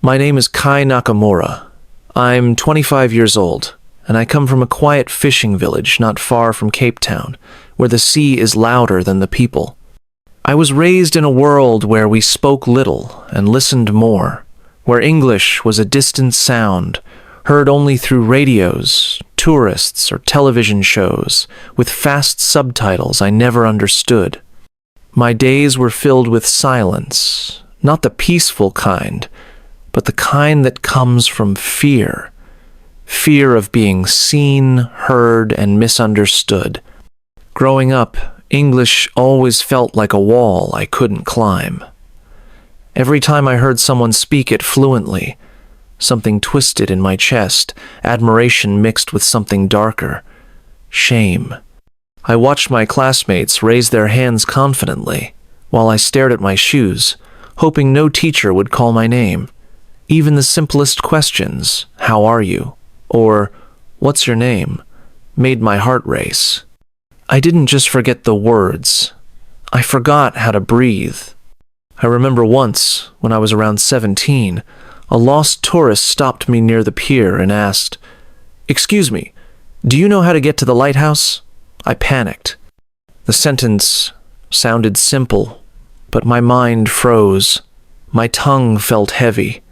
My name is Kai Nakamura. I'm 25 years old, and I come from a quiet fishing village not far from Cape Town, where the sea is louder than the people. I was raised in a world where we spoke little and listened more, where English was a distant sound, heard only through radios, tourists, or television shows, with fast subtitles I never understood. My days were filled with silence, not the peaceful kind, but the kind that comes from fear. Fear of being seen, heard, and misunderstood. Growing up, English always felt like a wall I couldn't climb. Every time I heard someone speak it fluently, something twisted in my chest, admiration mixed with something darker, shame. I watched my classmates raise their hands confidently, while I stared at my shoes, hoping no teacher would call my name. Even the simplest questions, "How are you?" or "What's your name?" made my heart race. I didn't just forget the words. I forgot how to breathe. I remember once, when I was around 17, a lost tourist stopped me near the pier and asked, "Excuse me, do you know how to get to the lighthouse?" I panicked. The sentence sounded simple, but my mind froze. My tongue felt heavy.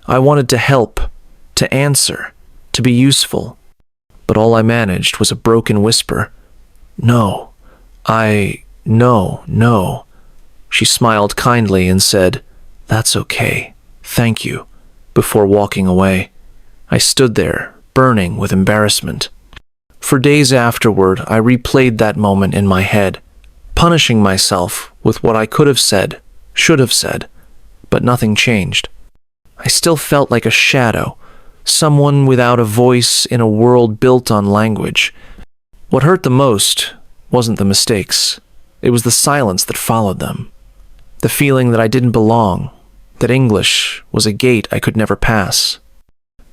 I wanted to help, to answer, to be useful. But all I managed was a broken whisper. "No, no." She smiled kindly and said, "That's okay, thank you," before walking away. I stood there, burning with embarrassment. For days afterward, I replayed that moment in my head, punishing myself with what I could have said, should have said, but nothing changed. I still felt like a shadow, someone without a voice in a world built on language. What hurt the most wasn't the mistakes. It was the silence that followed them. The feeling that I didn't belong, that English was a gate I could never pass.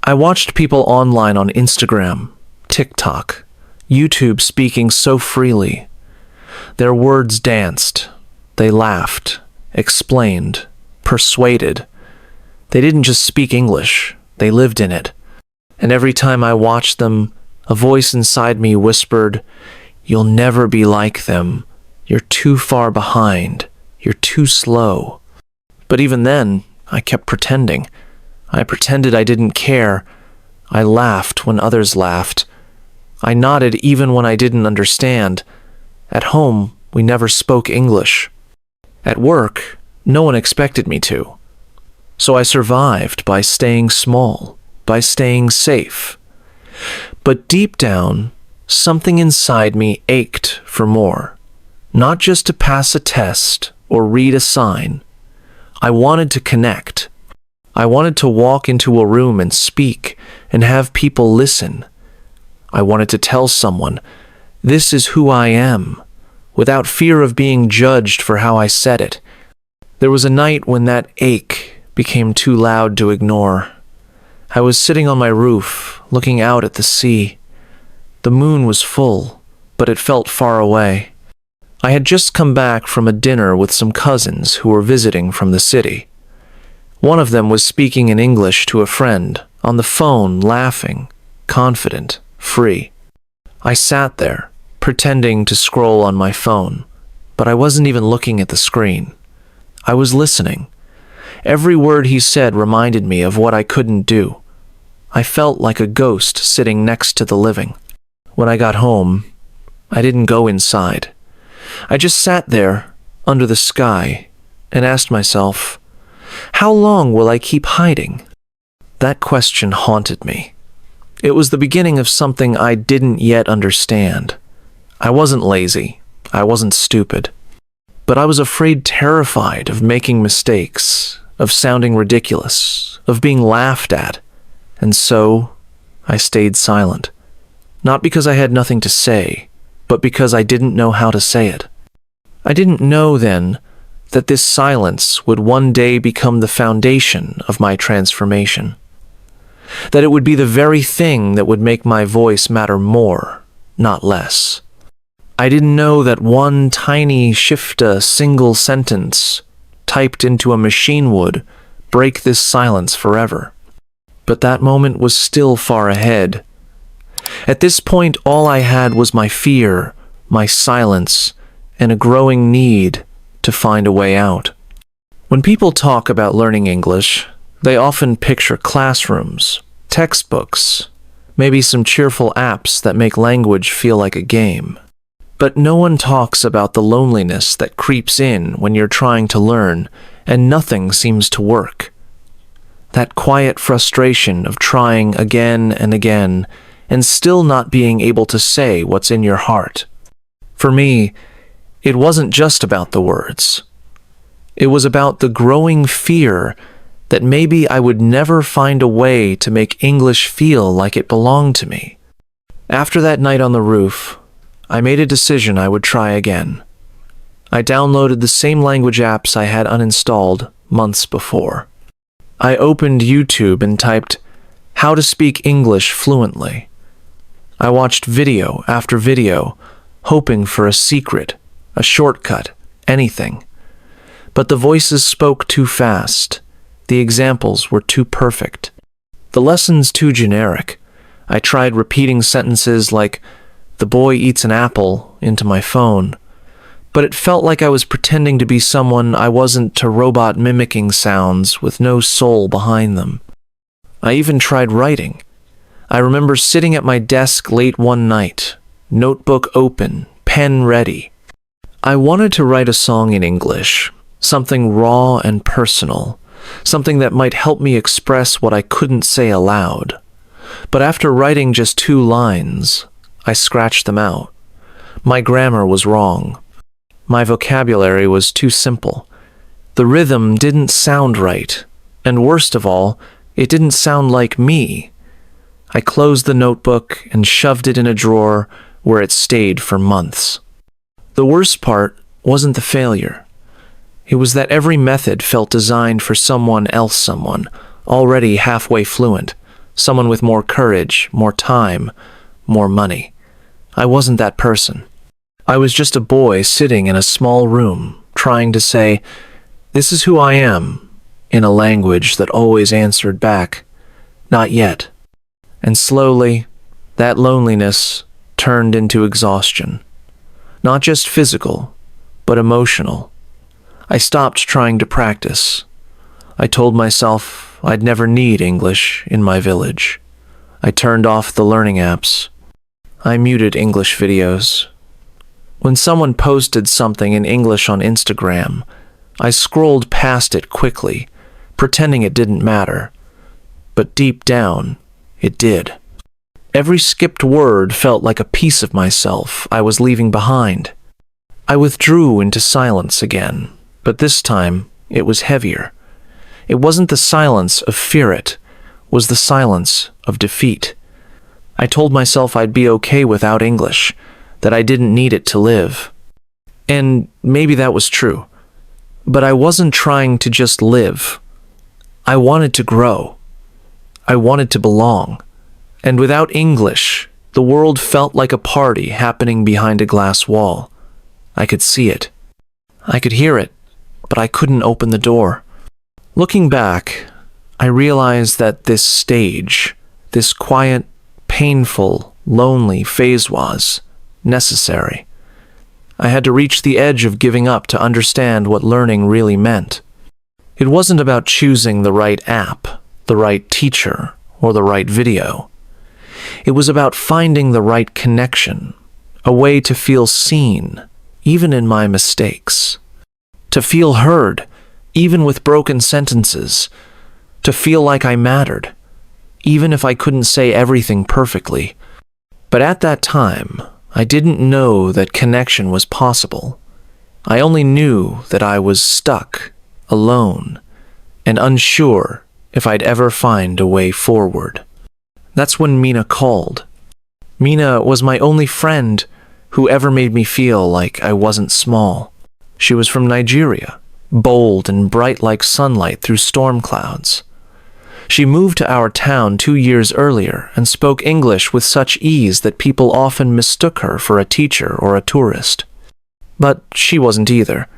I watched people online on Instagram, TikTok, YouTube speaking so freely. Their words danced. They laughed, explained, persuaded. They didn't just speak English, they lived in it. And every time I watched them, a voice inside me whispered, "You'll never be like them. You're too far behind. You're too slow." But even then, I kept pretending. I pretended I didn't care. I laughed when others laughed. I nodded even when I didn't understand. At home, we never spoke English. At work, no one expected me to. So I survived by staying small, by staying safe. But deep down, something inside me ached for more. Not just to pass a test or read a sign. I wanted to connect. I wanted to walk into a room and speak and have people listen. I wanted to tell someone, "This is who I am," without fear of being judged for how I said it. There was a night when that ache became too loud to ignore. I was sitting on my roof, looking out at the sea. The moon was full, but it felt far away. I had just come back from a dinner with some cousins who were visiting from the city. One of them was speaking in English to a friend, on the phone, laughing, confident, free. I sat there, pretending to scroll on my phone, but I wasn't even looking at the screen. I was listening. Every word he said reminded me of what I couldn't do. I felt like a ghost sitting next to the living. When I got home, I didn't go inside. I just sat there, under the sky, and asked myself, how long will I keep hiding? That question haunted me. It was the beginning of something I didn't yet understand. I wasn't lazy. I wasn't stupid. But I was afraid, terrified of making mistakes, of sounding ridiculous, of being laughed at. And so, I stayed silent. Not because I had nothing to say, but because I didn't know how to say it. I didn't know then that this silence would one day become the foundation of my transformation. That it would be the very thing that would make my voice matter more, not less. I didn't know that one tiny shift, a single sentence, typed into a machine would, break this silence forever. But that moment was still far ahead. At this point, all I had was my fear, my silence, and a growing need to find a way out. When people talk about learning English, they often picture classrooms, textbooks, maybe some cheerful apps that make language feel like a game. But no one talks about the loneliness that creeps in when you're trying to learn and nothing seems to work. That quiet frustration of trying again and again and still not being able to say what's in your heart. For me, it wasn't just about the words. It was about the growing fear that maybe I would never find a way to make English feel like it belonged to me. After that night on the roof, I made a decision I would try again. I downloaded the same language apps I had uninstalled months before. I opened YouTube and typed, "How to speak English fluently." I watched video after video, hoping for a secret, a shortcut, anything. But the voices spoke too fast. The examples were too perfect. The lessons too generic. I tried repeating sentences like, "The boy eats an apple," into my phone. But it felt like I was pretending to be someone I wasn't to robot mimicking sounds with no soul behind them. I even tried writing. I remember sitting at my desk late one night, notebook open, pen ready. I wanted to write a song in English, something raw and personal, something that might help me express what I couldn't say aloud. But after writing just 2 lines, I scratched them out. My grammar was wrong. My vocabulary was too simple. The rhythm didn't sound right, and worst of all, it didn't sound like me. I closed the notebook and shoved it in a drawer where it stayed for months. The worst part wasn't the failure. It was that every method felt designed for someone already halfway fluent, someone with more courage, more time, more money. I wasn't that person. I was just a boy sitting in a small room, trying to say, "This is who I am," in a language that always answered back, "Not yet." And slowly, that loneliness turned into exhaustion. Not just physical, but emotional. I stopped trying to practice. I told myself I'd never need English in my village. I turned off the learning apps. I muted English videos. When someone posted something in English on Instagram, I scrolled past it quickly, pretending it didn't matter. But deep down, it did. Every skipped word felt like a piece of myself I was leaving behind. I withdrew into silence again, but this time it was heavier. It wasn't the silence of fear, it was the silence of defeat. I told myself I'd be okay without English, that I didn't need it to live. And maybe that was true. But I wasn't trying to just live. I wanted to grow. I wanted to belong. And without English, the world felt like a party happening behind a glass wall. I could see it. I could hear it, but I couldn't open the door. Looking back, I realized that this stage, this quiet, painful, lonely phase was necessary. I had to reach the edge of giving up to understand what learning really meant. It wasn't about choosing the right app, the right teacher, or the right video. It was about finding the right connection, a way to feel seen, even in my mistakes. To feel heard, even with broken sentences. To feel like I mattered, even if I couldn't say everything perfectly. But at that time, I didn't know that connection was possible. I only knew that I was stuck, alone, and unsure if I'd ever find a way forward. That's when Mina called. Mina was my only friend who ever made me feel like I wasn't small. She was from Nigeria, bold and bright like sunlight through storm clouds. She moved to our town 2 years earlier and spoke English with such ease that people often mistook her for a teacher or a tourist. But she wasn't either.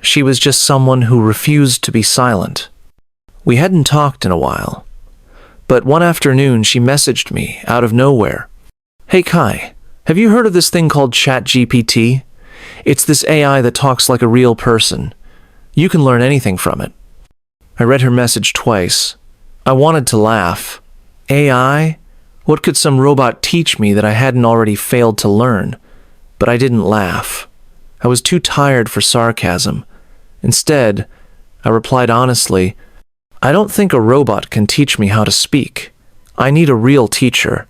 She was just someone who refused to be silent. We hadn't talked in a while. But one afternoon she messaged me out of nowhere. "Hey Kai, have you heard of this thing called ChatGPT? It's this AI that talks like a real person. You can learn anything from it." I read her message twice. I wanted to laugh. AI? What could some robot teach me that I hadn't already failed to learn? But I didn't laugh. I was too tired for sarcasm. Instead, I replied honestly, "I don't think a robot can teach me how to speak. I need a real teacher.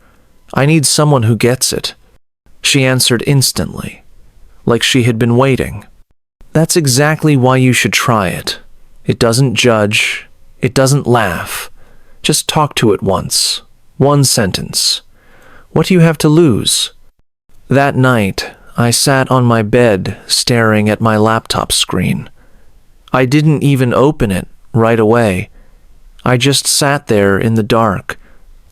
I need someone who gets it." She answered instantly, like she had been waiting. "That's exactly why you should try it. It doesn't judge. It doesn't laugh. Just talk to it once. One sentence. What do you have to lose?" That night, I sat on my bed staring at my laptop screen. I didn't even open it right away. I just sat there in the dark,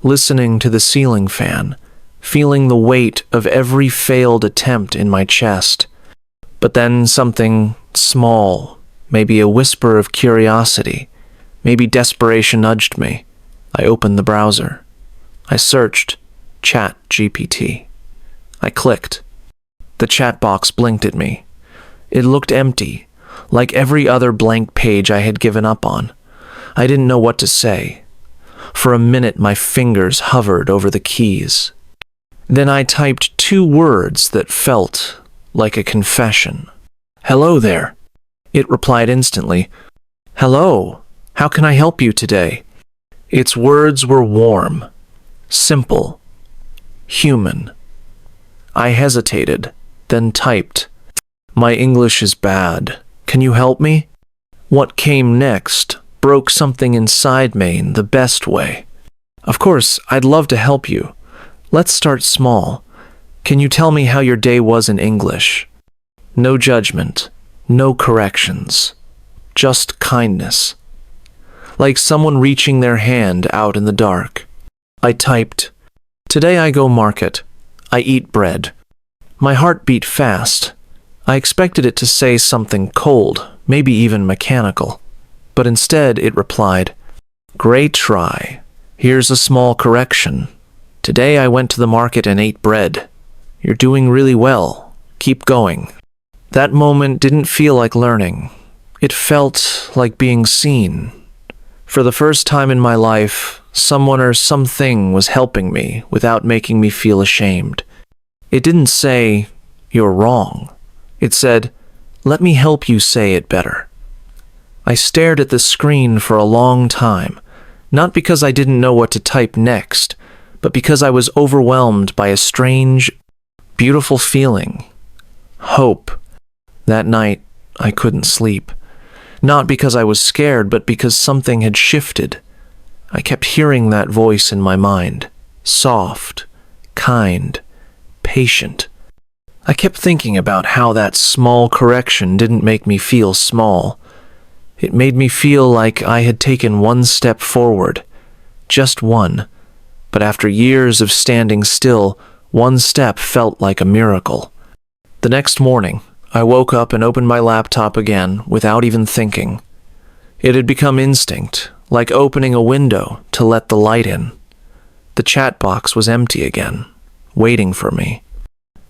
listening to the ceiling fan, feeling the weight of every failed attempt in my chest. But then something small, maybe a whisper of curiosity, maybe desperation nudged me. I opened the browser. I searched ChatGPT. I clicked. The chat box blinked at me. It looked empty, like every other blank page I had given up on. I didn't know what to say. For a minute, my fingers hovered over the keys. Then I typed 2 words that felt like a confession. "Hello there." It replied instantly. "Hello, how can I help you today?" Its words were warm, simple, human. I hesitated, then typed, "My English is bad. Can you help me?" What came next broke something inside me in the best way. "Of course, I'd love to help you. Let's start small. Can you tell me how your day was in English?" No judgment, no corrections, just kindness. Like someone reaching their hand out in the dark. I typed, "Today I go market. I eat bread." My heart beat fast. I expected it to say something cold, maybe even mechanical. But instead it replied, "Great try. Here's a small correction. Today I went to the market and ate bread. You're doing really well. Keep going." That moment didn't feel like learning. It felt like being seen. For the first time in my life, someone or something was helping me without making me feel ashamed. It didn't say, "You're wrong." It said, "Let me help you say it better." I stared at the screen for a long time, not because I didn't know what to type next, but because I was overwhelmed by a strange, beautiful feeling. Hope. That night, I couldn't sleep. Not because I was scared, but because something had shifted. I kept hearing that voice in my mind. Soft, kind, patient. I kept thinking about how that small correction didn't make me feel small. It made me feel like I had taken one step forward. Just one. But after years of standing still, one step felt like a miracle. The next morning, I woke up and opened my laptop again without even thinking. It had become instinct, like opening a window to let the light in. The chat box was empty again, waiting for me.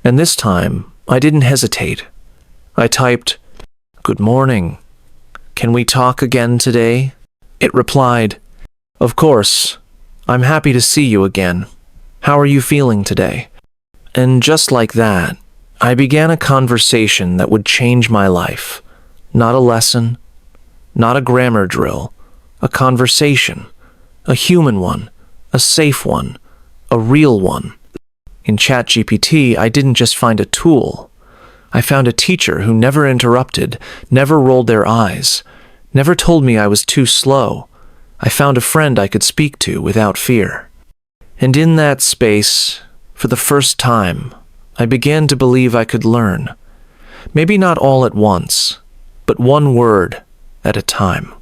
And this time, I didn't hesitate. I typed, "Good morning. Can we talk again today?" It replied, "Of course. I'm happy to see you again. How are you feeling today?" And just like that, I began a conversation that would change my life. Not a lesson, not a grammar drill, a conversation, a human one, a safe one, a real one. In ChatGPT, I didn't just find a tool. I found a teacher who never interrupted, never rolled their eyes, never told me I was too slow. I found a friend I could speak to without fear. And in that space, for the first time, I began to believe I could learn. Maybe not all at once, but one word at a time.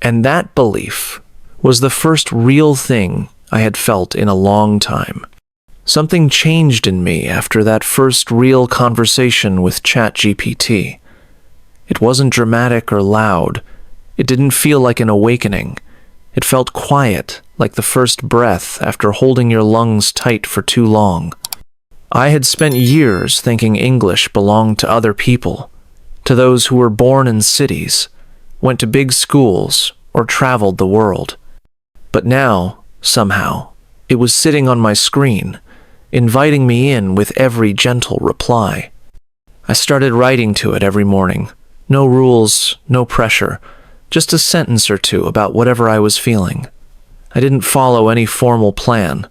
And that belief was the first real thing I had felt in a long time. Something changed in me after that first real conversation with ChatGPT. It wasn't dramatic or loud. It didn't feel like an awakening. It felt quiet, like the first breath after holding your lungs tight for too long. I had spent years thinking English belonged to other people, to those who were born in cities, went to big schools, or traveled the world. But now, somehow, it was sitting on my screen, inviting me in with every gentle reply. I started writing to it every morning. No rules, no pressure, just a sentence or two about whatever I was feeling. I didn't follow any formal plan,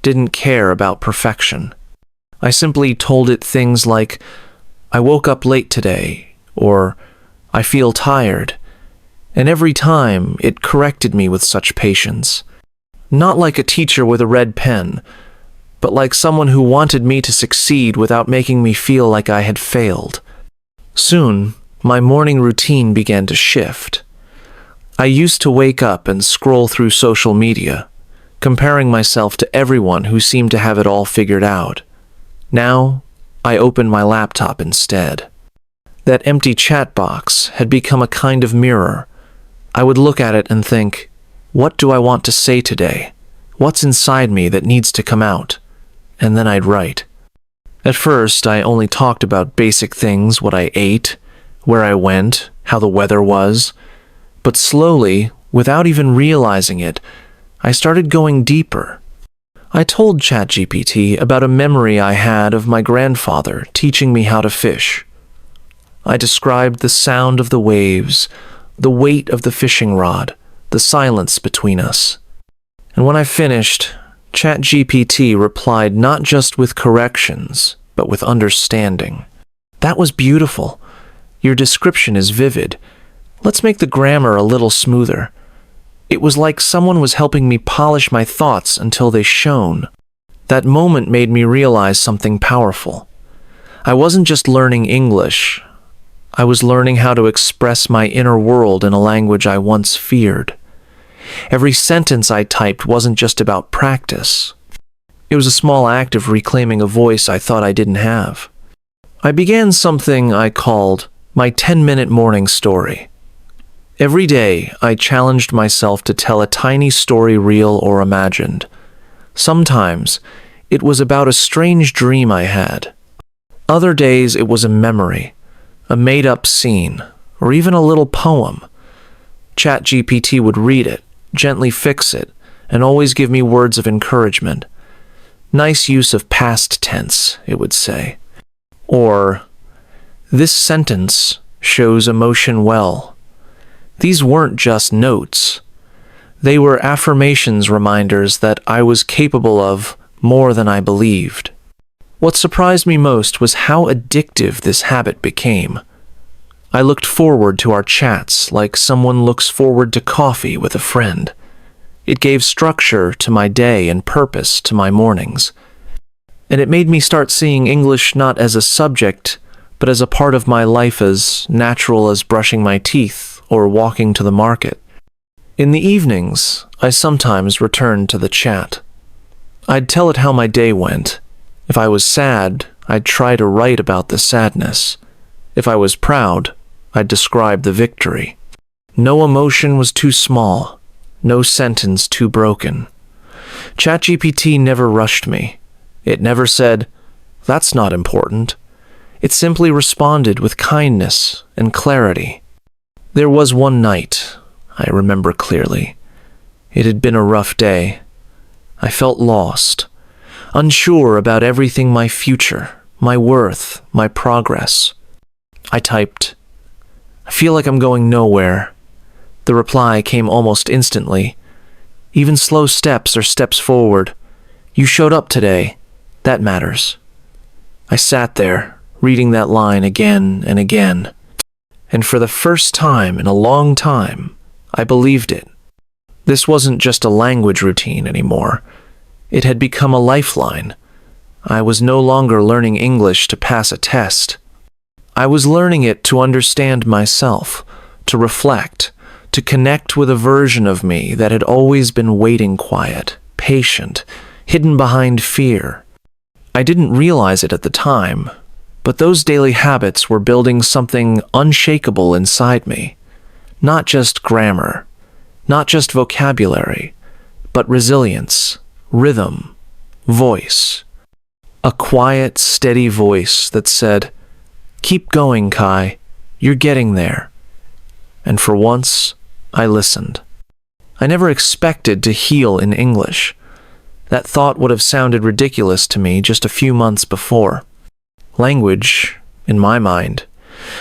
didn't care about perfection. I simply told it things like, "I woke up late today," or "I feel tired," and every time it corrected me with such patience. Not like a teacher with a red pen, but like someone who wanted me to succeed without making me feel like I had failed. Soon, my morning routine began to shift. I used to wake up and scroll through social media, comparing myself to everyone who seemed to have it all figured out. Now, I opened my laptop instead. That empty chat box had become a kind of mirror. I would look at it and think, what do I want to say today? What's inside me that needs to come out? And then I'd write. At first, I only talked about basic things, what I ate, where I went, how the weather was. But slowly, without even realizing it, I started going deeper. I told ChatGPT about a memory I had of my grandfather teaching me how to fish. I described the sound of the waves, the weight of the fishing rod, the silence between us. And when I finished, ChatGPT replied not just with corrections, but with understanding. "That was beautiful. Your description is vivid. Let's make the grammar a little smoother." It was like someone was helping me polish my thoughts until they shone. That moment made me realize something powerful. I wasn't just learning English. I was learning how to express my inner world in a language I once feared. Every sentence I typed wasn't just about practice. It was a small act of reclaiming a voice I thought I didn't have. I began something I called my 10-minute morning story. Every day, I challenged myself to tell a tiny story, real or imagined. Sometimes, it was about a strange dream I had. Other days, it was a memory, a made-up scene, or even a little poem. ChatGPT would read it, gently fix it, and always give me words of encouragement. "Nice use of past tense," it would say. Or, "This sentence shows emotion well." These weren't just notes. They were affirmations, reminders that I was capable of more than I believed. What surprised me most was how addictive this habit became. I looked forward to our chats like someone looks forward to coffee with a friend. It gave structure to my day and purpose to my mornings. And it made me start seeing English not as a subject, but as a part of my life as natural as brushing my teeth or walking to the market. In the evenings, I sometimes returned to the chat. I'd tell it how my day went. If I was sad, I'd try to write about the sadness. If I was proud, I'd describe the victory. No emotion was too small, no sentence too broken. ChatGPT never rushed me. It never said, "That's not important." It simply responded with kindness and clarity. There was one night, I remember clearly. It had been a rough day. I felt lost, unsure about everything, my future, my worth, my progress. I typed, "I feel like I'm going nowhere." The reply came almost instantly. "Even slow steps are steps forward. You showed up today. That matters." I sat there, reading that line again and again. And for the first time in a long time, I believed it. This wasn't just a language routine anymore. It had become a lifeline. I was no longer learning English to pass a test. I was learning it to understand myself, to reflect, to connect with a version of me that had always been waiting quiet, patient, hidden behind fear. I didn't realize it at the time, but those daily habits were building something unshakable inside me. Not just grammar. Not just vocabulary, but resilience, rhythm, voice. A quiet, steady voice that said, "Keep going, Kai. You're getting there." And for once, I listened. I never expected to heal in English. That thought would have sounded ridiculous to me just a few months before. Language, in my mind,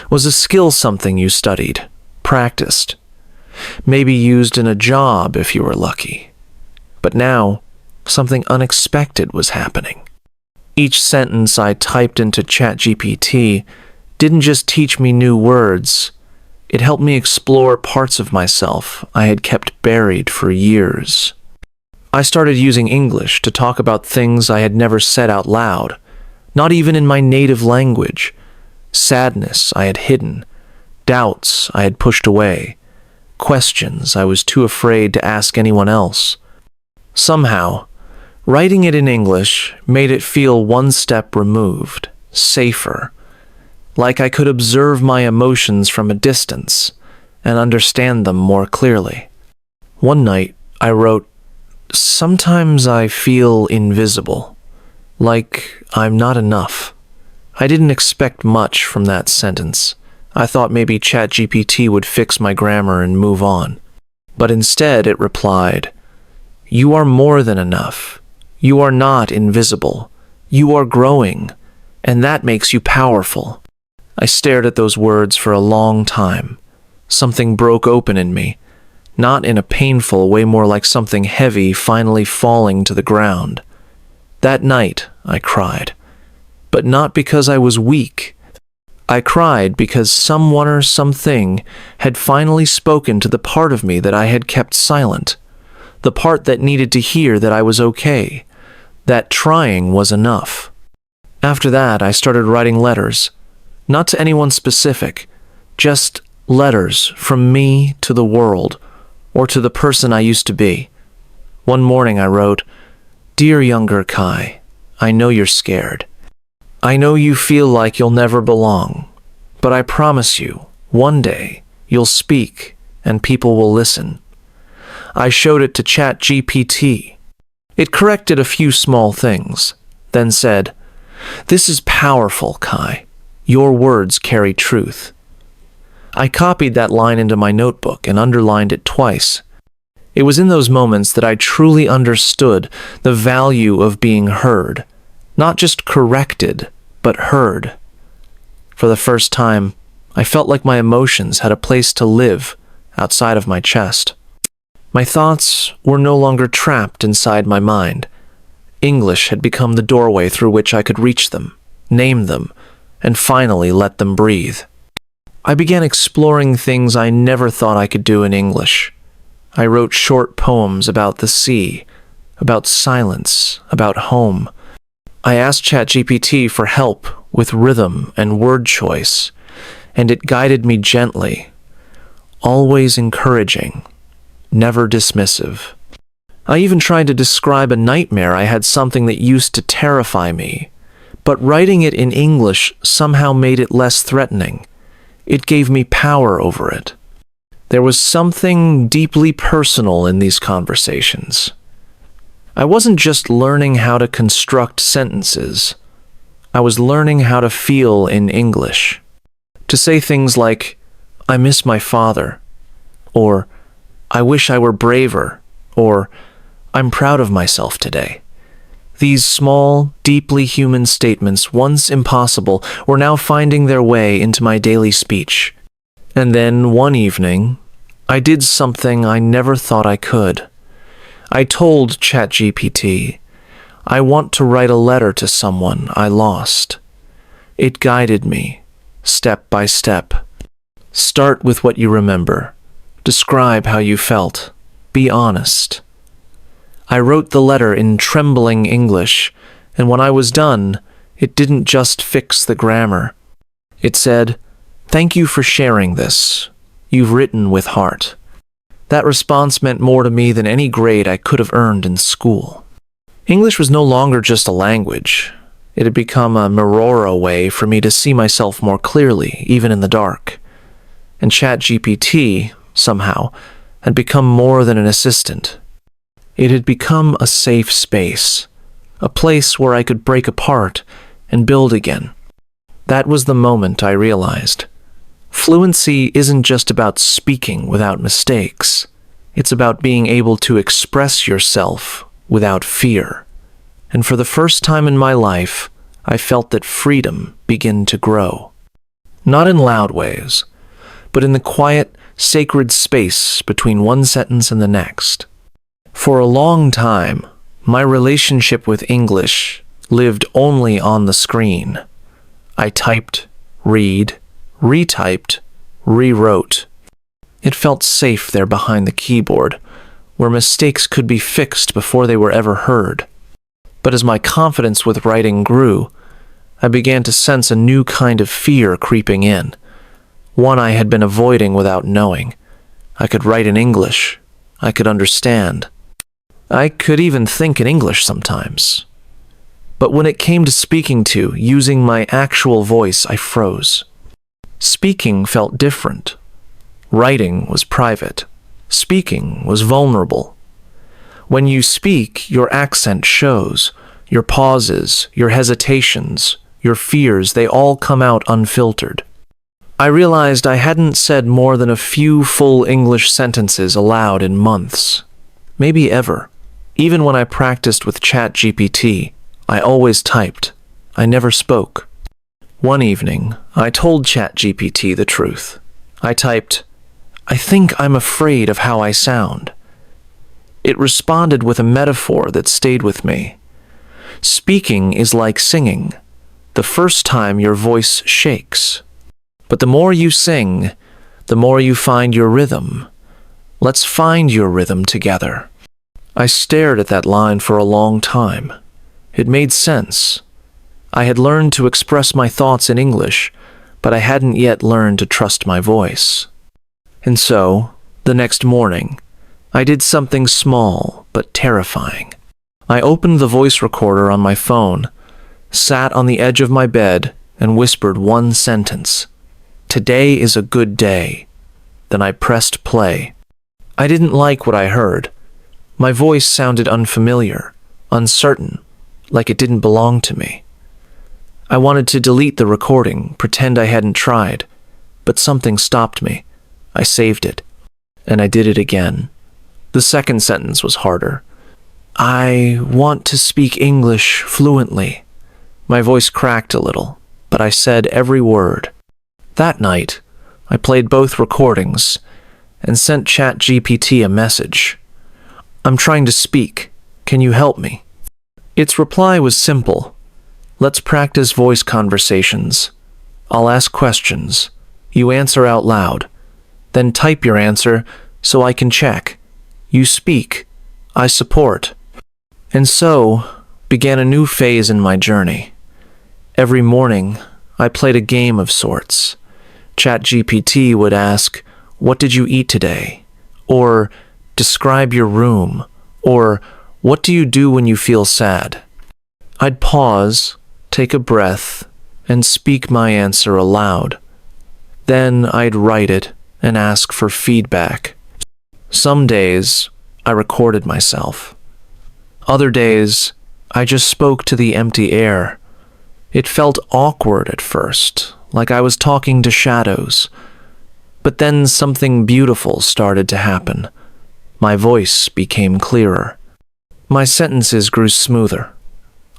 was a skill, something you studied, practiced, maybe used in a job if you were lucky. But now, something unexpected was happening. Each sentence I typed into ChatGPT didn't just teach me new words, it helped me explore parts of myself I had kept buried for years. I started using English to talk about things I had never said out loud, not even in my native language. Sadness I had hidden, doubts I had pushed away, questions I was too afraid to ask anyone else. Somehow, writing it in English made it feel one step removed, safer, like I could observe my emotions from a distance and understand them more clearly. One night, I wrote, "Sometimes I feel invisible, like I'm not enough." I didn't expect much from that sentence. I thought maybe ChatGPT would fix my grammar and move on. But instead it replied, "You are more than enough. You are not invisible. You are growing, and that makes you powerful." I stared at those words for a long time. Something broke open in me, not in a painful way, more like something heavy finally falling to the ground. That night, I cried. But not because I was weak. I cried because someone or something had finally spoken to the part of me that I had kept silent, the part that needed to hear that I was okay, that trying was enough. After that, I started writing letters, not to anyone specific, just letters from me to the world, or to the person I used to be. One morning I wrote, "Dear younger Kai, I know you're scared. I know you feel like you'll never belong, but I promise you, one day you'll speak and people will listen." I showed it to ChatGPT. It corrected a few small things, then said, "This is powerful, Kai. Your words carry truth." I copied that line into my notebook and underlined it twice. It was in those moments that I truly understood the value of being heard, not just corrected, but heard. For the first time, I felt like my emotions had a place to live outside of my chest. My thoughts were no longer trapped inside my mind. English had become the doorway through which I could reach them, name them, and finally let them breathe. I began exploring things I never thought I could do in English. I wrote short poems about the sea, about silence, about home. I asked ChatGPT for help with rhythm and word choice, and it guided me gently, always encouraging, never dismissive. I even tried to describe a nightmare I had, something that used to terrify me, but writing it in English somehow made it less threatening. It gave me power over it. There was something deeply personal in these conversations. I wasn't just learning how to construct sentences. I was learning how to feel in English. To say things like, "I miss my father," or "I wish I were braver," or "I'm proud of myself today." These small, deeply human statements, once impossible, were now finding their way into my daily speech. And then, one evening, I did something I never thought I could. I told ChatGPT, "I want to write a letter to someone I lost." It guided me, step by step. Start with what you remember. Describe how you felt. Be honest. I wrote the letter in trembling English, and when I was done, it didn't just fix the grammar. It said, "Thank you for sharing this. You've written with heart." That response meant more to me than any grade I could have earned in school. English was no longer just a language. It had become a mirror, a way for me to see myself more clearly, even in the dark. And ChatGPT, somehow, had become more than an assistant. It had become a safe space, a place where I could break apart and build again. That was the moment I realized. Fluency isn't just about speaking without mistakes. It's about being able to express yourself without fear. And for the first time in my life, I felt that freedom began to grow. Not in loud ways, but in the quiet, sacred space between one sentence and the next. For a long time, my relationship with English lived only on the screen. I typed, read, retyped, rewrote. It felt safe there behind the keyboard, where mistakes could be fixed before they were ever heard. But as my confidence with writing grew, I began to sense a new kind of fear creeping in, one I had been avoiding without knowing. I could write in English. I could understand. I could even think in English sometimes. But when it came to speaking to, using my actual voice, I froze. Speaking felt different. Writing was private. Speaking was vulnerable. When you speak, your accent shows. Your pauses, your hesitations, your fears, they all come out unfiltered. I realized I hadn't said more than a few full English sentences aloud in months. Maybe ever. Even when I practiced with ChatGPT, I always typed. I never spoke. One evening, I told ChatGPT the truth. I typed, "I think I'm afraid of how I sound." It responded with a metaphor that stayed with me. Speaking is like singing. The first time your voice shakes. But the more you sing, the more you find your rhythm. Let's find your rhythm together. I stared at that line for a long time. It made sense. I had learned to express my thoughts in English, but I hadn't yet learned to trust my voice. And so, the next morning, I did something small but terrifying. I opened the voice recorder on my phone, sat on the edge of my bed, and whispered one sentence. "Today is a good day." Then I pressed play. I didn't like what I heard. My voice sounded unfamiliar, uncertain, like it didn't belong to me. I wanted to delete the recording, pretend I hadn't tried, but something stopped me. I saved it, and I did it again. The second sentence was harder. "I want to speak English fluently." My voice cracked a little, but I said every word. That night, I played both recordings and sent ChatGPT a message. "I'm trying to speak. Can you help me?" Its reply was simple. "Let's practice voice conversations. I'll ask questions. You answer out loud. Then type your answer so I can check. You speak. I support." And so began a new phase in my journey. Every morning, I played a game of sorts. ChatGPT would ask, "What did you eat today?" Or, "Describe your room." Or, "What do you do when you feel sad?" I'd pause, take a breath, and speak my answer aloud. Then I'd write it and ask for feedback. Some days, I recorded myself. Other days, I just spoke to the empty air. It felt awkward at first, like I was talking to shadows. But then something beautiful started to happen. My voice became clearer. My sentences grew smoother.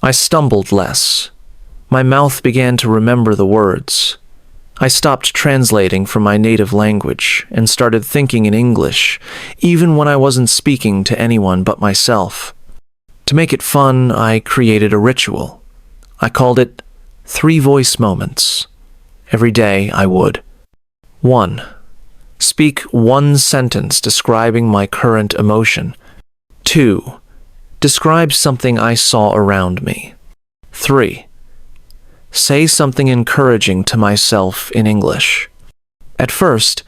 I stumbled less. My mouth began to remember the words. I stopped translating from my native language and started thinking in English, even when I wasn't speaking to anyone but myself. To make it fun, I created a ritual. I called it 3 voice moments. Every day I would. 1. Speak one sentence describing my current emotion. 2. Describe something I saw around me. 3. Say something encouraging to myself in English. At first,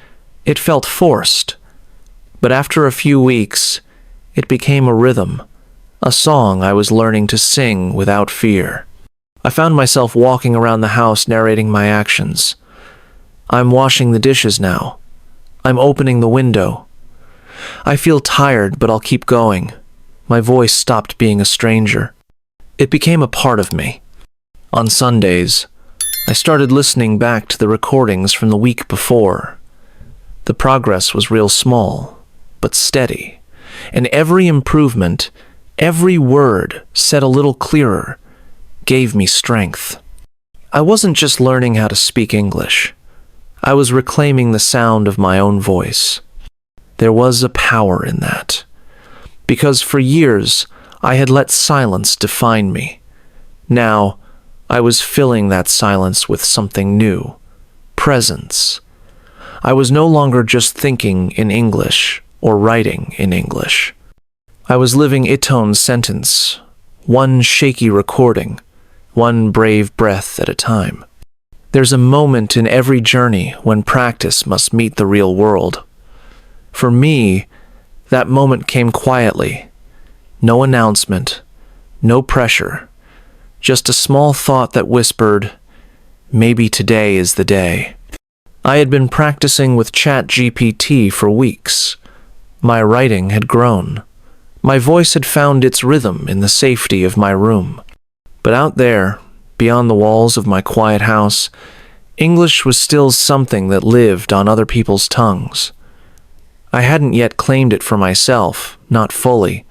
it felt forced, but after a few weeks, it became a rhythm, a song I was learning to sing without fear. I found myself walking around the house narrating my actions. "I'm washing the dishes now. I'm opening the window. I feel tired, but I'll keep going. My voice stopped being a stranger. It became a part of me. On Sundays, I started listening back to the recordings from the week before. The progress was real small, but steady, and every improvement, every word said a little clearer, gave me strength. I wasn't just learning how to speak English. I was reclaiming the sound of my own voice. There was a power in that, because for years I had let silence define me. Now, I was filling that silence with something new, presence. I was no longer just thinking in English or writing in English. I was living Itone's sentence, one shaky recording, one brave breath at a time. There's a moment in every journey when practice must meet the real world. For me, that moment came quietly. No announcement, no pressure, just a small thought that whispered, maybe today is the day. I had been practicing with ChatGPT for weeks. My writing had grown. My voice had found its rhythm in the safety of my room. But out there, beyond the walls of my quiet house, English was still something that lived on other people's tongues. I hadn't yet claimed it for myself, not fully.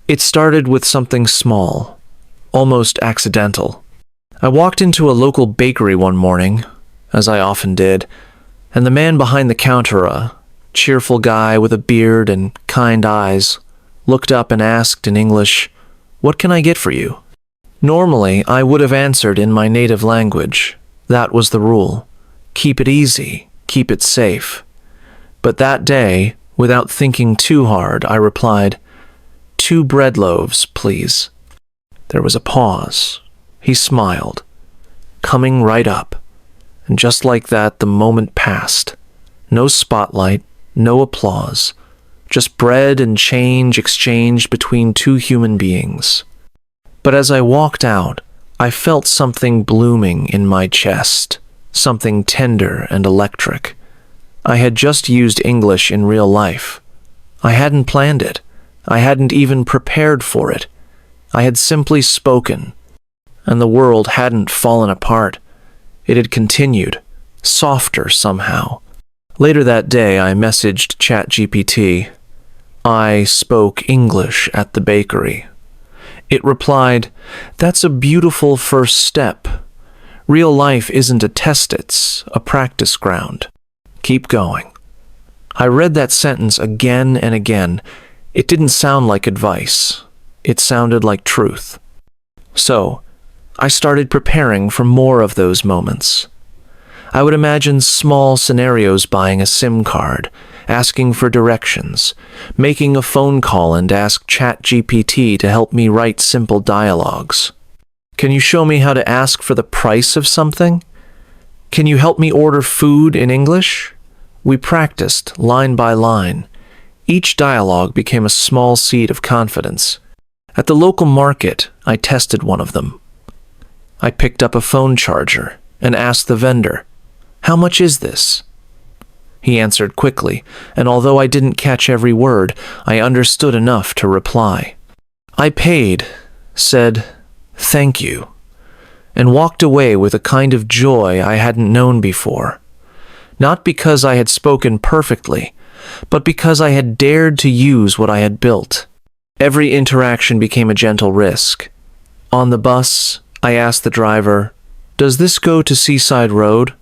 It started with something small, almost accidental. I walked into a local bakery one morning, as I often did, and the man behind the counter, a cheerful guy with a beard and kind eyes, looked up and asked in English, "What can I get for you?" Normally, I would have answered in my native language. That was the rule. Keep it easy, keep it safe. But that day, without thinking too hard, I replied, 2 bread loaves, please." There was a pause. He smiled, coming right up. And just like that, the moment passed. No spotlight, no applause. Just bread and change exchanged between 2 human beings. But as I walked out, I felt something blooming in my chest, something tender and electric. I had just used English in real life. I hadn't planned it. I hadn't even prepared for it. I had simply spoken, and the world hadn't fallen apart. It had continued, softer somehow. Later that day, I messaged ChatGPT. I spoke English at the bakery. It replied, "That's a beautiful first step. Real life isn't a test, it's a practice ground. Keep going." I read that sentence again and again. It didn't sound like advice. It sounded like truth. So, I started preparing for more of those moments. I would imagine small scenarios: buying a SIM card, asking for directions, making a phone call and ask ChatGPT to help me write simple dialogues. Can you show me how to ask for the price of something? Can you help me order food in English? We practiced line by line. Each dialogue became a small seed of confidence. At the local market, I tested one of them. I picked up a phone charger and asked the vendor, "How much is this?" He answered quickly, and although I didn't catch every word, I understood enough to reply. I paid, said, "Thank you," and walked away with a kind of joy I hadn't known before. Not because I had spoken perfectly, but because I had dared to use what I had built. Every interaction became a gentle risk. On the bus, I asked the driver, "Does this go to Seaside Road?"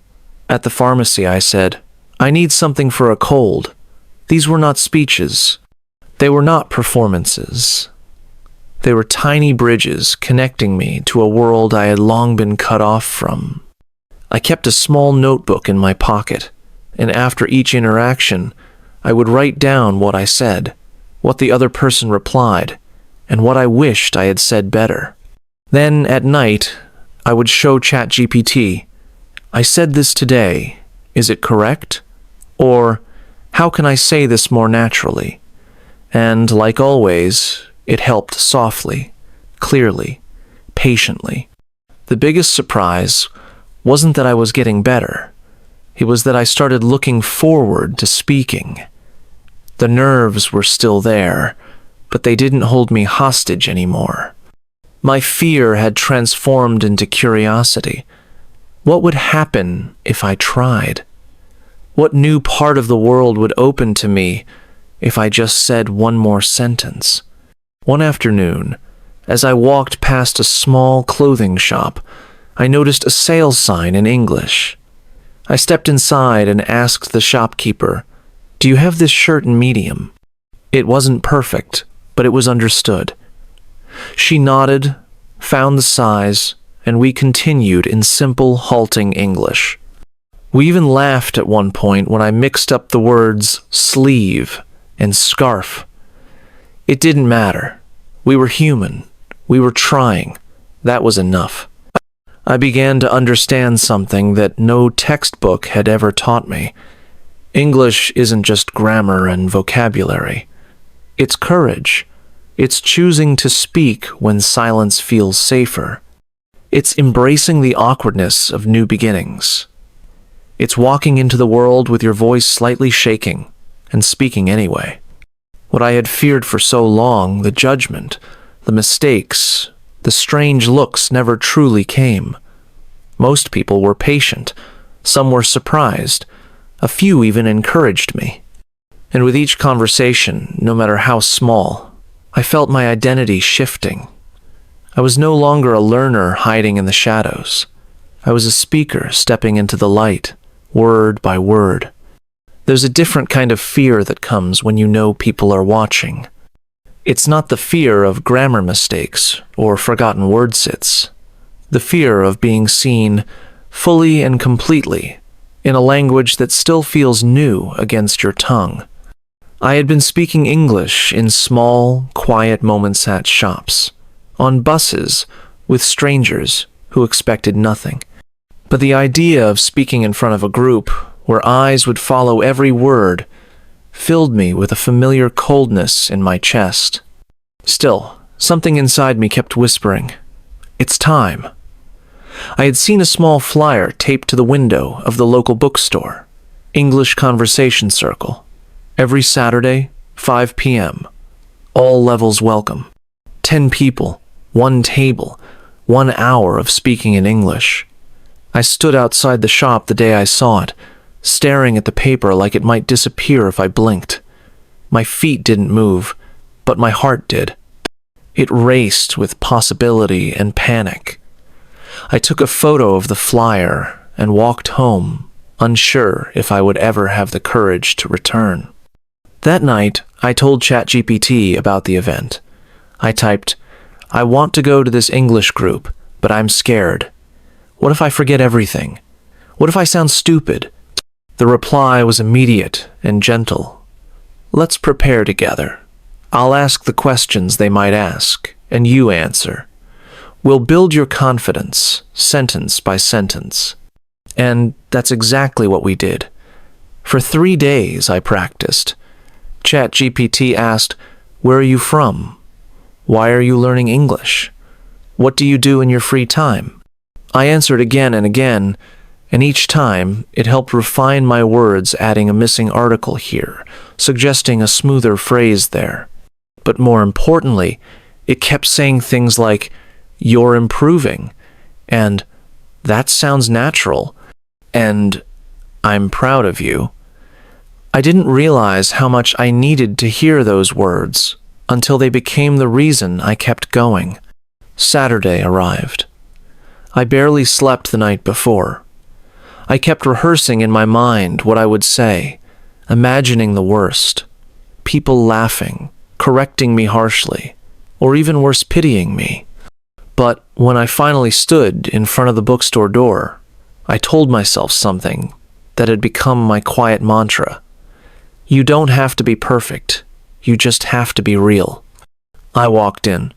At the pharmacy, I said, "I need something for a cold." These were not speeches. They were not performances. They were tiny bridges connecting me to a world I had long been cut off from. I kept a small notebook in my pocket, and after each interaction, I would write down what I said, what the other person replied, and what I wished I had said better. Then, at night, I would show ChatGPT, "I said this today. Is it correct?" Or, "How can I say this more naturally?" And, like always, it helped softly, clearly, patiently. The biggest surprise wasn't that I was getting better. It was that I started looking forward to speaking. The nerves were still there, but they didn't hold me hostage anymore. My fear had transformed into curiosity. What would happen if I tried? What new part of the world would open to me if I just said one more sentence? One afternoon, as I walked past a small clothing shop, I noticed a sales sign in English. I stepped inside and asked the shopkeeper, "Do you have this shirt in medium?" It wasn't perfect, but it was understood. She nodded, found the size, and we continued in simple, halting English. We even laughed at one point when I mixed up the words sleeve and scarf. It didn't matter. We were human. We were trying. That was enough. I began to understand something that no textbook had ever taught me. English isn't just grammar and vocabulary. It's courage. It's choosing to speak when silence feels safer. It's embracing the awkwardness of new beginnings. It's walking into the world with your voice slightly shaking and speaking anyway. What I had feared for so long, the judgment, the mistakes, the strange looks never truly came. Most people were patient. Some were surprised. A few even encouraged me. And with each conversation, no matter how small, I felt my identity shifting. I was no longer a learner hiding in the shadows. I was a speaker stepping into the light, word by word. There's a different kind of fear that comes when you know people are watching. It's not the fear of grammar mistakes or forgotten wordsits. The fear of being seen fully and completely in a language that still feels new against your tongue. I had been speaking English in small, quiet moments at shops, on buses, with strangers who expected nothing. But the idea of speaking in front of a group where eyes would follow every word filled me with a familiar coldness in my chest. Still, something inside me kept whispering, "It's time." I had seen a small flyer taped to the window of the local bookstore, English Conversation Circle. Every Saturday, 5 p.m. All levels welcome. 10 people, 1 table, 1 hour of speaking in English. I stood outside the shop the day I saw it, staring at the paper like it might disappear if I blinked. My feet didn't move, but my heart did. It raced with possibility and panic. I took a photo of the flyer and walked home, unsure if I would ever have the courage to return. That night, I told ChatGPT about the event. I typed, "I want to go to this English group, but I'm scared. What if I forget everything? What if I sound stupid?" The reply was immediate and gentle. "Let's prepare together. I'll ask the questions they might ask, and you answer. We'll build your confidence, sentence by sentence." And that's exactly what we did. For 3 days, I practiced. ChatGPT asked, "Where are you from? Why are you learning English? What do you do in your free time?" I answered again and again, and each time it helped refine my words, adding a missing article here, suggesting a smoother phrase there. But more importantly, it kept saying things like, "You're improving," and "That sounds natural," and "I'm proud of you." I didn't realize how much I needed to hear those words until they became the reason I kept going. Saturday arrived. I barely slept the night before. I kept rehearsing in my mind what I would say, imagining the worst. People laughing, correcting me harshly, or even worse, pitying me. But when I finally stood in front of the bookstore door, I told myself something that had become my quiet mantra. You don't have to be perfect. You just have to be real. I walked in.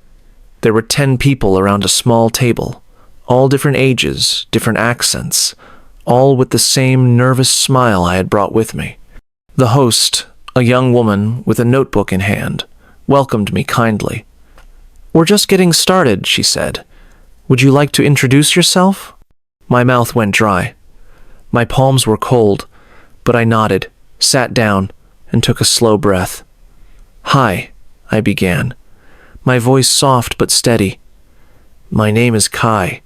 There were 10 people around a small table, all different ages, different accents, all with the same nervous smile I had brought with me. The host, a young woman with a notebook in hand, welcomed me kindly. "We're just getting started," she said. "Would you like to introduce yourself?" My mouth went dry. My palms were cold, but I nodded, sat down, and took a slow breath. "Hi," I began, my voice soft but steady. "My name is Kai.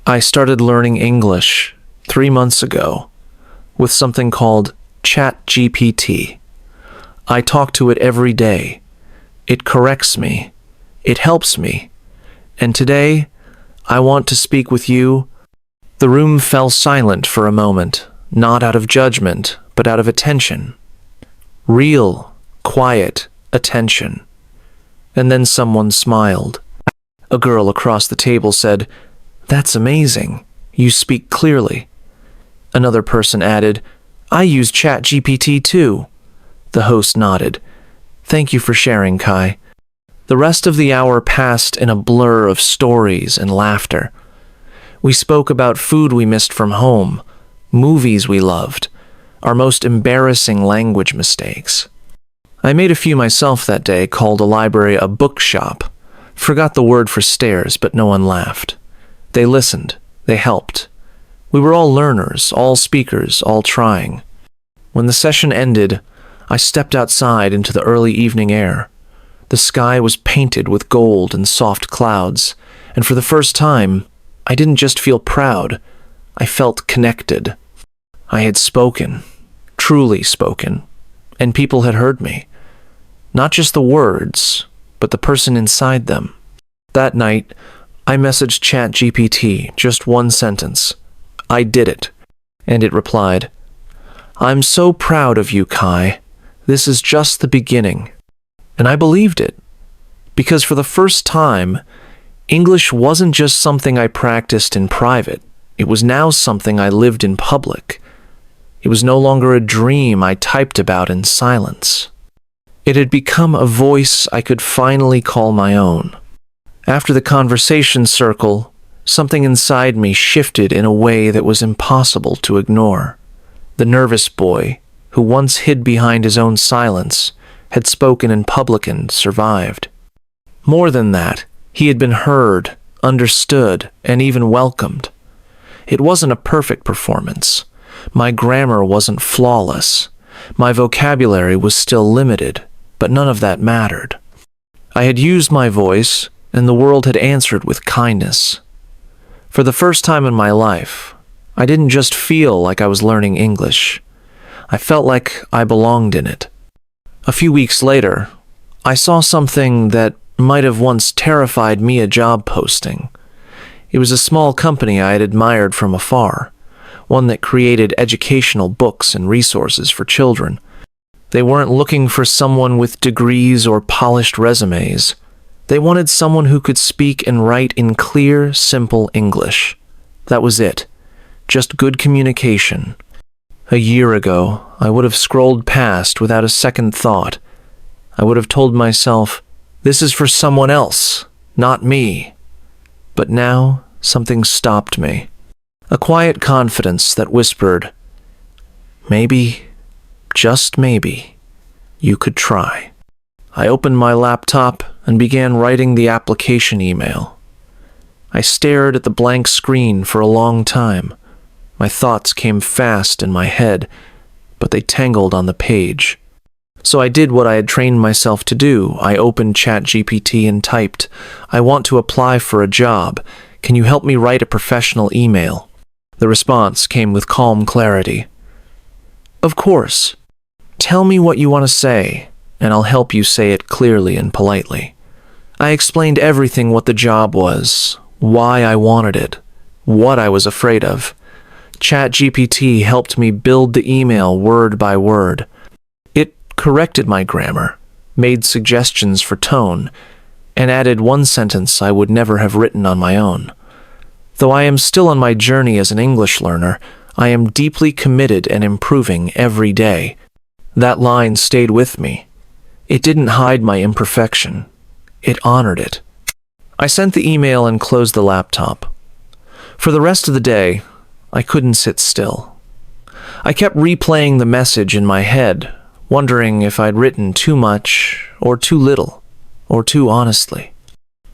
I started learning English 3 months ago with something called ChatGPT. I talk to it every day. It corrects me. It helps me. And today, I want to speak with you." The room fell silent for a moment, not out of judgment, but out of attention. Real, quiet attention. And then someone smiled. A girl across the table said, "That's amazing. You speak clearly." Another person added, "I use ChatGPT too." The host nodded. "Thank you for sharing, Kai." The rest of the hour passed in a blur of stories and laughter. We spoke about food we missed from home, movies we loved, our most embarrassing language mistakes. I made a few myself that day, called a library a bookshop. Forgot the word for stairs, but no one laughed. They listened. They helped. We were all learners, all speakers, all trying. When the session ended, I stepped outside into the early evening air. The sky was painted with gold and soft clouds, and for the first time, I didn't just feel proud. I felt connected. I had spoken, truly spoken, and people had heard me. Not just the words, but the person inside them. That night, I messaged ChatGPT, just one sentence. "I did it." And it replied, "I'm so proud of you, Kai. This is just the beginning." And I believed it. Because for the first time, English wasn't just something I practiced in private. It was now something I lived in public. It was no longer a dream I typed about in silence. It had become a voice I could finally call my own. After the conversation circle, something inside me shifted in a way that was impossible to ignore. The nervous boy, who once hid behind his own silence, had spoken in public and survived. More than that, he had been heard, understood, and even welcomed. It wasn't a perfect performance. My grammar wasn't flawless. My vocabulary was still limited, but none of that mattered. I had used my voice, and the world had answered with kindness. For the first time in my life, I didn't just feel like I was learning English. I felt like I belonged in it. A few weeks later, I saw something that might have once terrified me, a job posting. It was a small company I had admired from afar, one that created educational books and resources for children. They weren't looking for someone with degrees or polished resumes. They wanted someone who could speak and write in clear, simple English. That was it. Just good communication. A year ago, I would have scrolled past without a second thought. I would have told myself, this is for someone else, not me. But now, something stopped me. A quiet confidence that whispered, maybe, just maybe, you could try. I opened my laptop and began writing the application email. I stared at the blank screen for a long time. My thoughts came fast in my head, but they tangled on the page. So I did what I had trained myself to do. I opened ChatGPT and typed, I want to apply for a job. Can you help me write a professional email? The response came with calm clarity. Of course. Tell me what you want to say, and I'll help you say it clearly and politely. I explained everything, what the job was, why I wanted it, what I was afraid of. ChatGPT helped me build the email word by word. It corrected my grammar, made suggestions for tone, and added one sentence I would never have written on my own. Though I am still on my journey as an English learner, I am deeply committed and improving every day. That line stayed with me. It didn't hide my imperfection. It honored it. I sent the email and closed the laptop. For the rest of the day, I couldn't sit still. I kept replaying the message in my head, wondering if I'd written too much, or too little, or too honestly.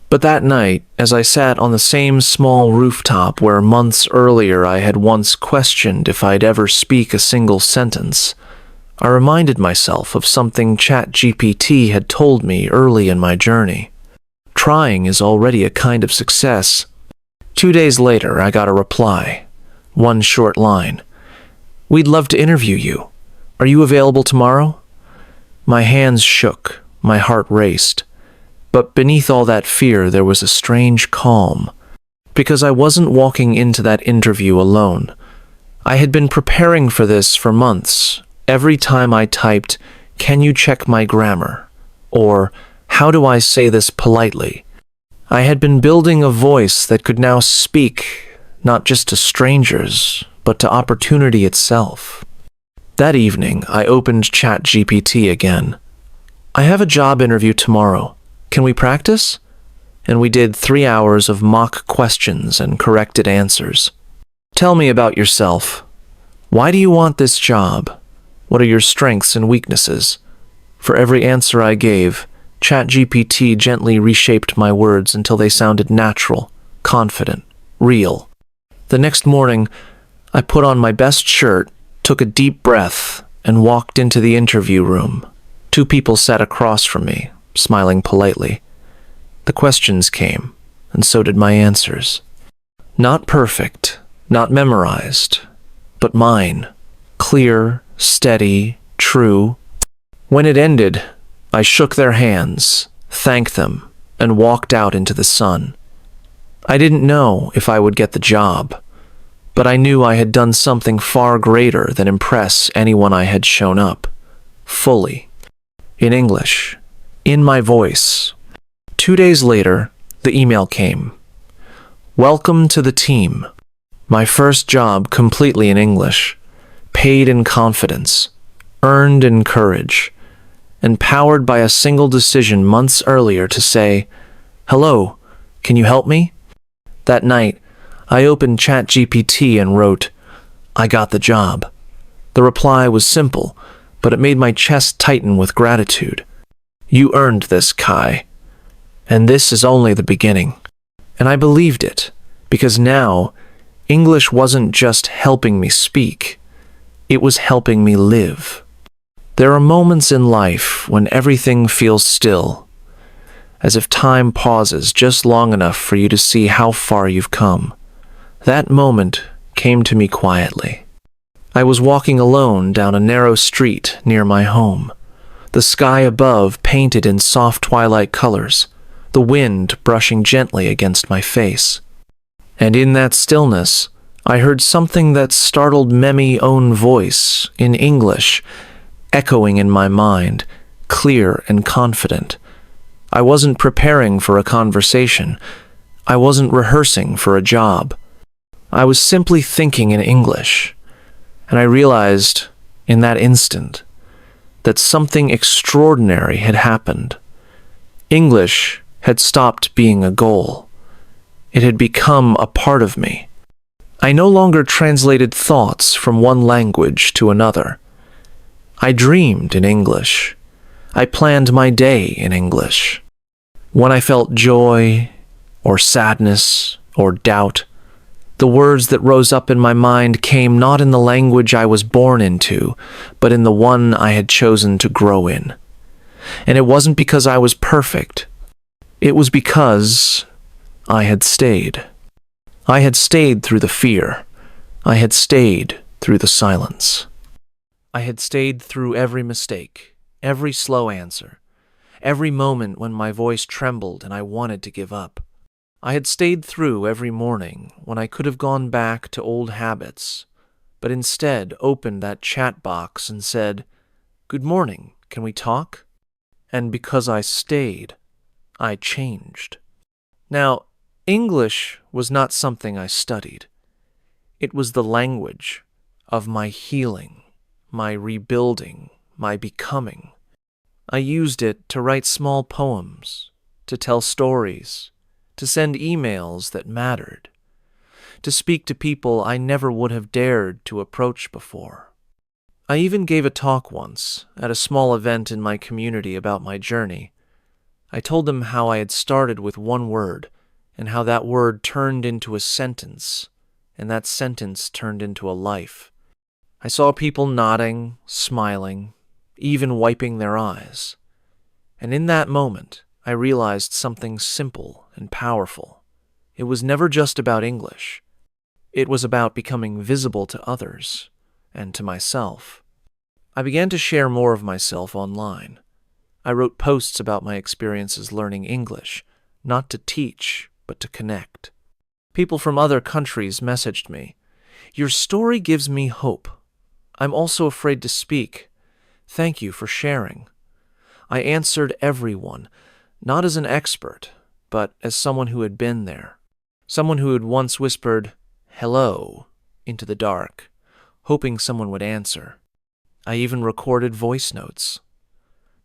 But that night, as I sat on the same small rooftop where months earlier I had once questioned if I'd ever speak a single sentence, I reminded myself of something ChatGPT had told me early in my journey. Trying is already a kind of success. 2 days later, I got a reply. One short line. "We'd love to interview you. Are you available tomorrow?" My hands shook, my heart raced. But beneath all that fear, there was a strange calm. Because I wasn't walking into that interview alone. I had been preparing for this for months. Every time I typed, "Can you check my grammar?" or "How do I say this politely?" I had been building a voice that could now speak, not just to strangers, but to opportunity itself. That evening, I opened ChatGPT again. "I have a job interview tomorrow. Can we practice?" And we did 3 hours of mock questions and corrected answers. "Tell me about yourself. Why do you want this job? What are your strengths and weaknesses?" For every answer I gave, ChatGPT gently reshaped my words until they sounded natural, confident, real. The next morning, I put on my best shirt, took a deep breath, and walked into the interview room. 2 people sat across from me, smiling politely. The questions came, and so did my answers. Not perfect, not memorized, but mine. Clear, steady, true. When it ended, I shook their hands, thanked them, and walked out into the sun. I didn't know if I would get the job, but I knew I had done something far greater than impress anyone I had shown up. Fully. In English. In my voice. 2 days later, the email came. "Welcome to the team." My first job completely in English. Paid in confidence. Earned in courage. And powered by a single decision months earlier to say, "Hello, can you help me?" That night, I opened ChatGPT and wrote, "I got the job." The reply was simple, but it made my chest tighten with gratitude. "You earned this, Kai. And this is only the beginning." And I believed it, because now, English wasn't just helping me speak, it was helping me live. There are moments in life when everything feels still, as if time pauses just long enough for you to see how far you've come. That moment came to me quietly. I was walking alone down a narrow street near my home, the sky above painted in soft twilight colors, the wind brushing gently against my face. And in that stillness, I heard something that startled Memi's own voice in English, echoing in my mind, clear and confident. I wasn't preparing for a conversation. I wasn't rehearsing for a job. I was simply thinking in English. And I realized, in that instant, that something extraordinary had happened. English had stopped being a goal. It had become a part of me. I no longer translated thoughts from one language to another. I dreamed in English. I planned my day in English. When I felt joy, or sadness, or doubt, the words that rose up in my mind came not in the language I was born into, but in the one I had chosen to grow in. And it wasn't because I was perfect. It was because I had stayed. I had stayed through the fear. I had stayed through the silence. I had stayed through every mistake, every slow answer, every moment when my voice trembled and I wanted to give up. I had stayed through every morning when I could have gone back to old habits, but instead opened that chat box and said, "Good morning, can we talk?" And because I stayed, I changed. Now, English was not something I studied. It was the language of my healing, my rebuilding, my becoming. I used it to write small poems, to tell stories, to send emails that mattered, to speak to people I never would have dared to approach before. I even gave a talk once at a small event in my community about my journey. I told them how I had started with one word, and how that word turned into a sentence, and that sentence turned into a life. I saw people nodding, smiling, even wiping their eyes. And in that moment, I realized something simple and powerful. It was never just about English. It was about becoming visible to others and to myself. I began to share more of myself online. I wrote posts about my experiences learning English, not to teach, but to connect. People from other countries messaged me. "Your story gives me hope. I'm also afraid to speak. Thank you for sharing." I answered everyone, not as an expert, but as someone who had been there. Someone who had once whispered, "hello," into the dark, hoping someone would answer. I even recorded voice notes.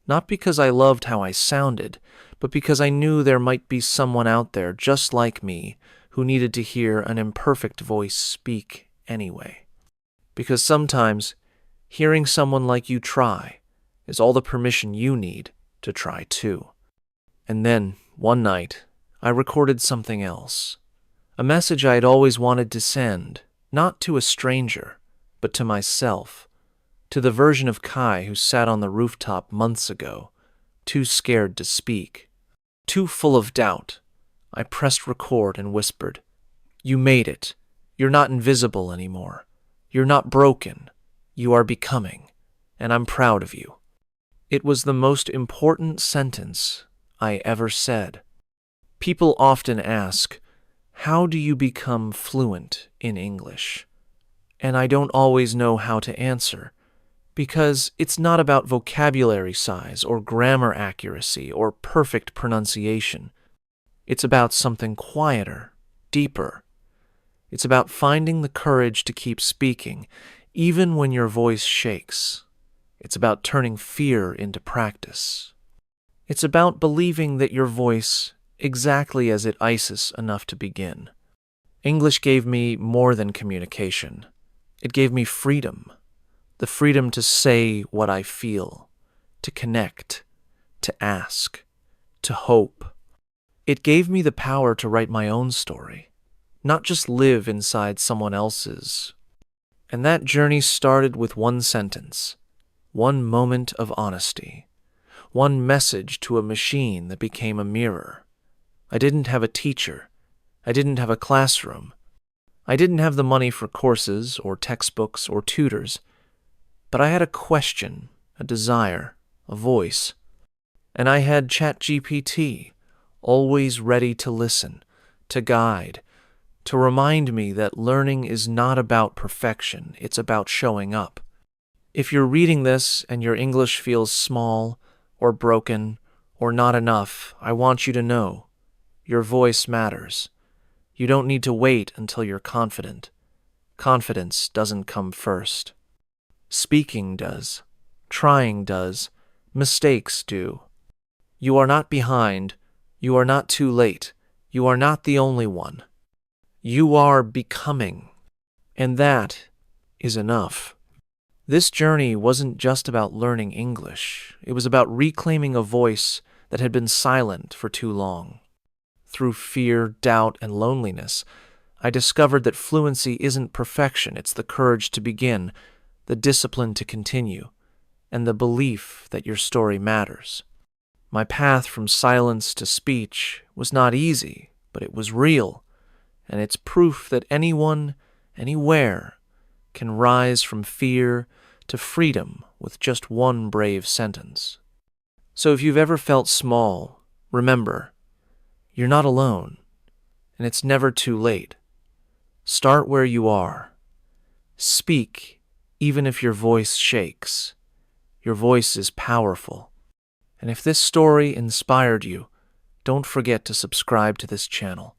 Not because I loved how I sounded, but because I knew there might be someone out there just like me who needed to hear an imperfect voice speak anyway. Because sometimes, hearing someone like you try is all the permission you need to try too. And then, one night, I recorded something else. A message I had always wanted to send, not to a stranger, but to myself. To the version of Kai who sat on the rooftop months ago, too scared to speak, too full of doubt. I pressed record and whispered, "You made it. You're not invisible anymore. You're not broken. You are becoming, and I'm proud of you." It was the most important sentence I ever said. People often ask, "How do you become fluent in English?" And I don't always know how to answer. Because it's not about vocabulary size or grammar accuracy or perfect pronunciation. It's about something quieter, deeper. It's about finding the courage to keep speaking, even when your voice shakes. It's about turning fear into practice. It's about believing that your voice, exactly as it ices enough to begin. English gave me more than communication. It gave me freedom. The freedom to say what I feel, to connect, to ask, to hope. It gave me the power to write my own story, not just live inside someone else's. And that journey started with one sentence, one moment of honesty, one message to a machine that became a mirror. I didn't have a teacher. I didn't have a classroom. I didn't have the money for courses or textbooks or tutors. But I had a question, a desire, a voice. And I had ChatGPT, always ready to listen, to guide, to remind me that learning is not about perfection, it's about showing up. If you're reading this and your English feels small, or broken, or not enough, I want you to know, your voice matters. You don't need to wait until you're confident. Confidence doesn't come first. Speaking does. Trying does. Mistakes do. You are not behind. You are not too late. You are not the only one. You are becoming. And that is enough. This journey wasn't just about learning English. It was about reclaiming a voice that had been silent for too long. Through fear, doubt, and loneliness, I discovered that fluency isn't perfection. It's the courage to begin, the discipline to continue, and the belief that your story matters. My path from silence to speech was not easy, but it was real, and it's proof that anyone, anywhere, can rise from fear to freedom with just one brave sentence. So if you've ever felt small, remember, you're not alone, and it's never too late. Start where you are. Speak, even if your voice shakes. Your voice is powerful. And if this story inspired you, don't forget to subscribe to this channel.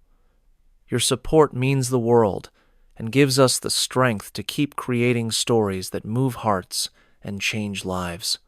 Your support means the world and gives us the strength to keep creating stories that move hearts and change lives.